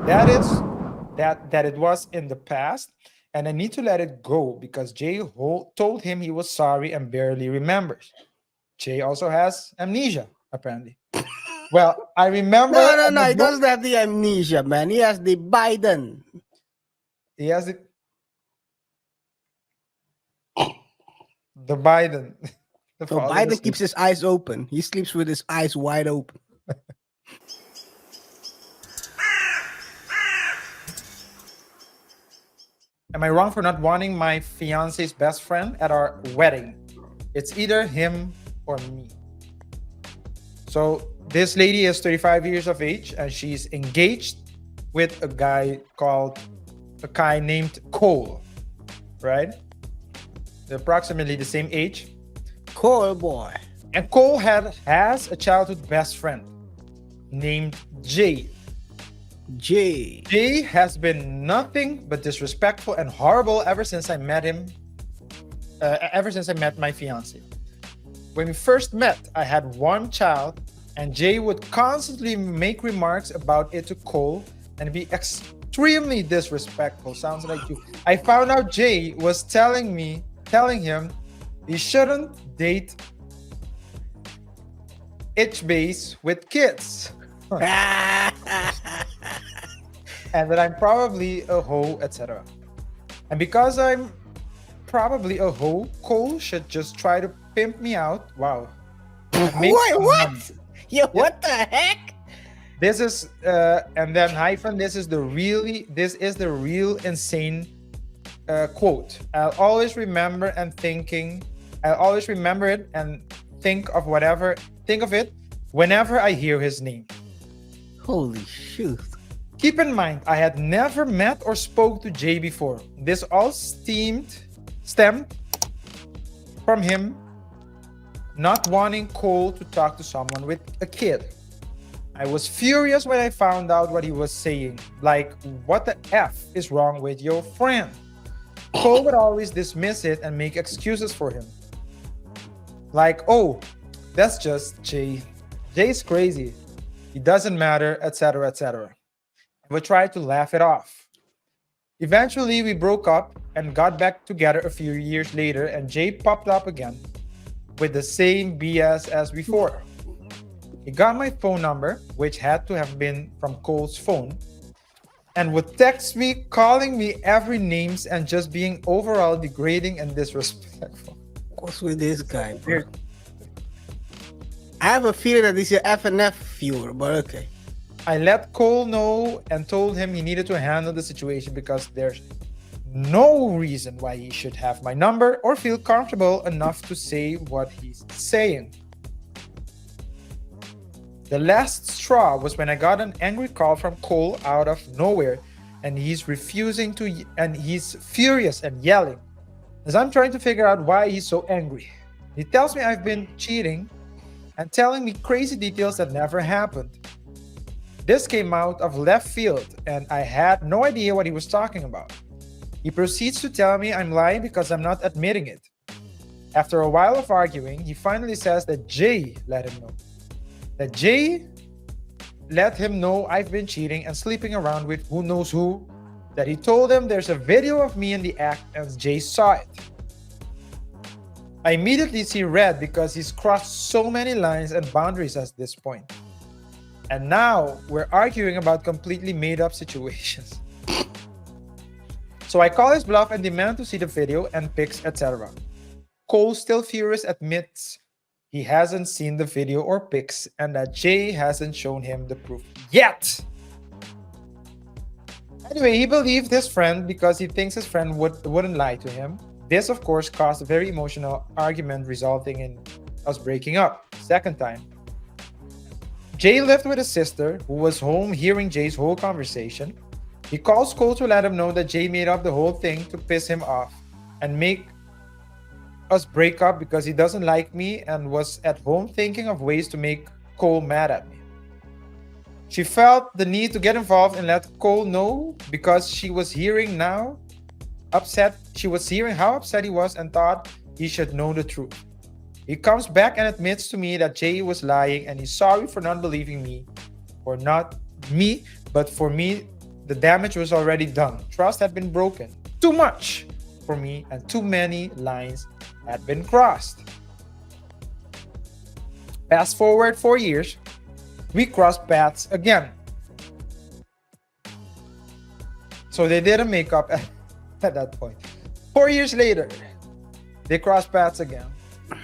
That is that it was in the past, and I need to let it go because told him he was sorry and barely remembers. Jay also has amnesia, apparently. Well, I remember No, no, and no. the He book. doesn't have the amnesia, man. He has the Biden. He has the Biden, the So falling Biden asleep. keeps his eyes open. He sleeps with his eyes wide open. Am I wrong for not wanting my fiance's best friend at our wedding? It's either him or me. So this lady is 35 years of age and she's engaged with a guy named Cole, right? They're approximately the same age. Cool boy. And Cole has a childhood best friend named Jay. J. Jay has been nothing but disrespectful and horrible ever since I met him. Ever since I met my fiance. When we first met, I had one child, and Jay would constantly make remarks about it to Cole and be extremely disrespectful. Sounds like you. I found out Jay was telling him he shouldn't date itch base with kids. And that I'm probably a hoe, etc. And because I'm probably a hoe, Cole should just try to pimp me out. Wow. Wait, what? Yeah, what the heck? This is and then hyphen. This is the real insane quote. I'll always remember it and think of it whenever I hear his name. Holy shoot. Keep in mind, I had never met or spoke to Jay before. This all stemmed from him not wanting Cole to talk to someone with a kid. I was furious when I found out what he was saying. Like, what the F is wrong with your friend? Cole would always dismiss it and make excuses for him. Like, oh, that's just Jay. Jay's crazy. He doesn't matter, etc., etc. I would try to laugh it off. Eventually, we broke up and got back together a few years later, and Jay popped up again with the same BS as before. He got my phone number, which had to have been from Cole's phone, and would text me, calling me every names and just being overall degrading and disrespectful. What's with this guy, bro? I have a feeling that he's an FNF viewer, but okay. I let Cole know and told him he needed to handle the situation because there's no reason why he should have my number or feel comfortable enough to say what he's saying. The last straw was when I got an angry call from Cole out of nowhere, and he's furious and yelling as I'm trying to figure out why he's so angry. He tells me I've been cheating and telling me crazy details that never happened. This came out of left field, and I had no idea what he was talking about. He proceeds to tell me I'm lying because I'm not admitting it. After a while of arguing, he finally says that Jay let him know. That Jay let him know I've been cheating and sleeping around with who knows who. That he told him there's a video of me in the act and Jay saw it. I immediately see red because he's crossed so many lines and boundaries at this point. And now we're arguing about completely made up situations. So I call his bluff and demand to see the video and pics, etc. Cole, still furious, admits he hasn't seen the video or pics and that Jay hasn't shown him the proof yet. Anyway, he believed his friend because he thinks his friend wouldn't lie to him. This, of course, caused a very emotional argument resulting in us breaking up. Second time. Jay lived with his sister, who was home hearing Jay's whole conversation. He calls Cole to let him know that Jay made up the whole thing to piss him off and make us break up because he doesn't like me and was at home thinking of ways to make Cole mad at me. She felt the need to get involved and let Cole know because she was hearing how upset he was and thought he should know the truth. He comes back and admits to me that Jay was lying and he's sorry for not believing me, or not me, but for me The damage was already done. Trust had been broken. Too much for me, and too many lines had been crossed. Fast forward 4 years, we crossed paths again. So they didn't make up at that point. 4 years later, they crossed paths again.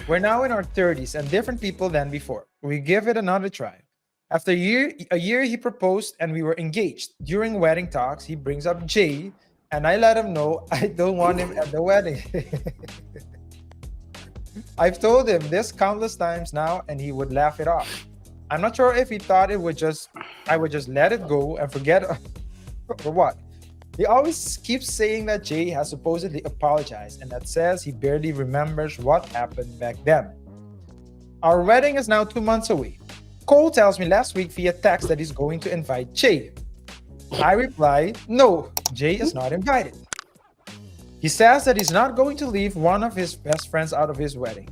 We're now in our 30s and different people than before. We give it another try. After a year, he proposed and we were engaged. During wedding talks, he brings up Jay, and I let him know I don't want him at the wedding. I've told him this countless times now, and he would laugh it off. I'm not sure if he thought I would just let it go and forget or what. He always keeps saying that Jay has supposedly apologized, and that says he barely remembers what happened back then. Our wedding is now 2 months away. Cole tells me last week via text that he's going to invite Jay. I reply, no, Jay is not invited. He says that he's not going to leave one of his best friends out of his wedding.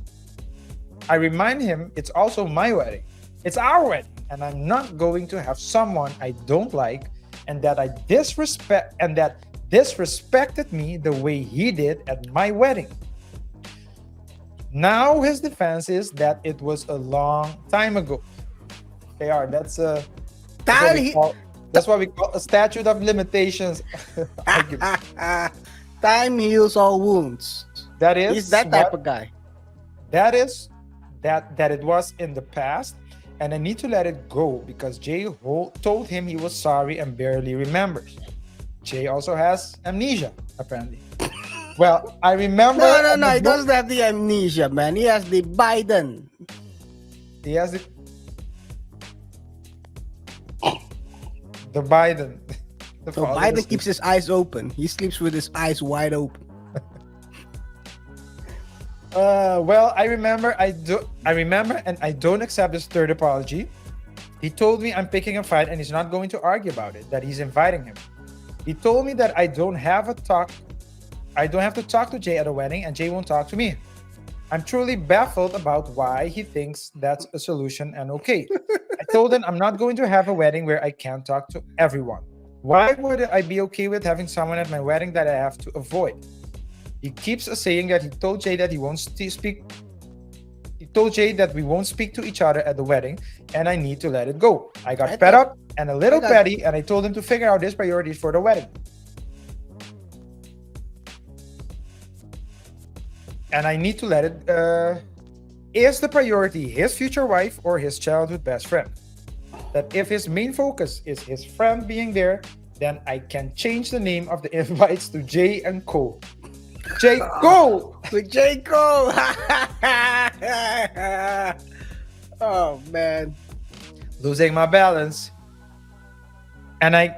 I remind him it's also my wedding. It's our wedding, and I'm not going to have someone I don't like and that disrespected me the way he did at my wedding. Now his defense is that it was a long time ago. KR, that's what we call a statute of limitations argument. Time heals all wounds. That is, He's that type of guy. that is that it was in the past, and I need to let it go because Jay told him he was sorry and barely remembers. Jay also has amnesia, apparently. Well, I remember. No. He doesn't have the amnesia, man. He has the Biden. He has the Biden. So Biden keeps his eyes open. He sleeps with his eyes wide open. Well, I remember, and I don't accept this third apology. He told me I'm picking a fight and he's not going to argue about it, that he's inviting him. He told me that I don't have to talk to Jay at a wedding and Jay won't talk to me. I'm truly baffled about why he thinks that's a solution and okay. I told him I'm not going to have a wedding where I can't talk to everyone. Why would I be okay with having someone at my wedding that I have to avoid? He keeps saying that he told Jay that we won't speak to each other at the wedding, and I need to let it go. I got fed up and a little petty, and I told him to figure out his priorities for the wedding. And I need to let it. Is the priority his future wife or his childhood best friend? That if his main focus is his friend being there, then I can change the name of the invites to Jay and Cole. Jay Cole! With J. Cole! Oh, man. Losing my balance. And I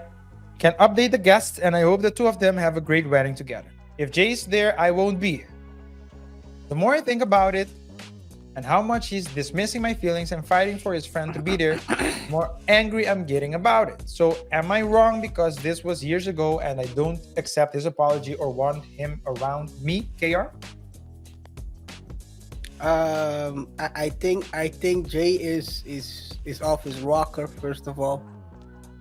can update the guests, and I hope the two of them have a great wedding together. If Jay's there, I won't be. The more I think about it, and how much he's dismissing my feelings and fighting for his friend to be there, the more angry I'm getting about it. So am I wrong because this was years ago and I don't accept his apology or want him around me, KR? I think Jay is off his rocker, first of all.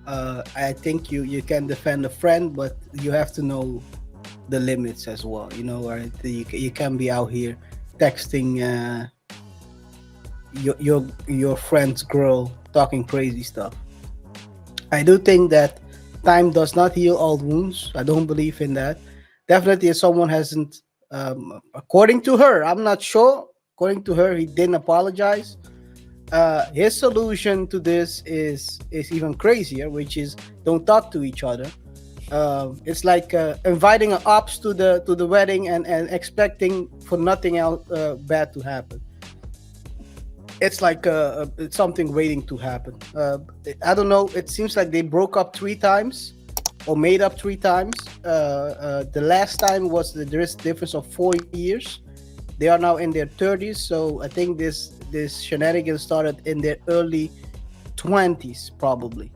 I think you can defend a friend, but you have to know the limits as well. You know, right? You can be out here texting your friend's girl, talking crazy stuff. I do think that time does not heal all wounds. I don't believe in that. Definitely, if someone hasn't, according to her, I'm not sure. According to her, he didn't apologize. His solution to this is even crazier, which is don't talk to each other. It's like inviting an ops to the wedding and expecting for nothing else bad to happen. It's like it's something waiting to happen. I don't know. It seems like they broke up 3 times or made up 3 times. The last time was there's a difference of 4 years. They are now in their 30s, so I think this shenanigans started in their early 20s, probably,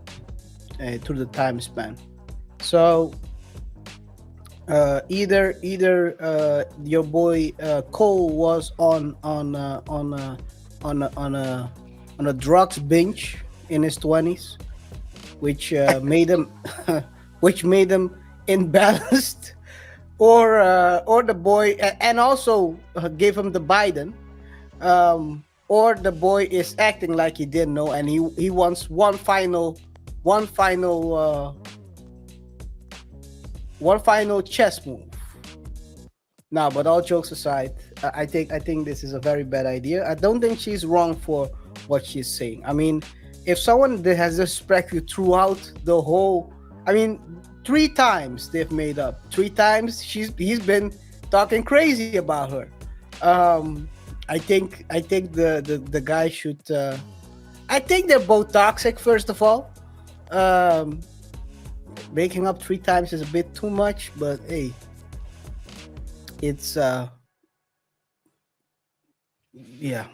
through the time span. So either your boy Cole was on a drugs binge in his 20s, which made him which made them imbalanced, or the boy, and also gave him the Biden, or the boy is acting like he didn't know, and he wants one final uh, one final chess move. Now, but all jokes aside, I think this is a very bad idea. I don't think she's wrong for what she's saying. I mean, if someone that has disrespect you throughout the whole, I mean, three times they've made up. Three times he's been talking crazy about her. Um, I think the guy should. I think they're both toxic. First of all, um, making up three times is a bit too much. But hey, it's yeah.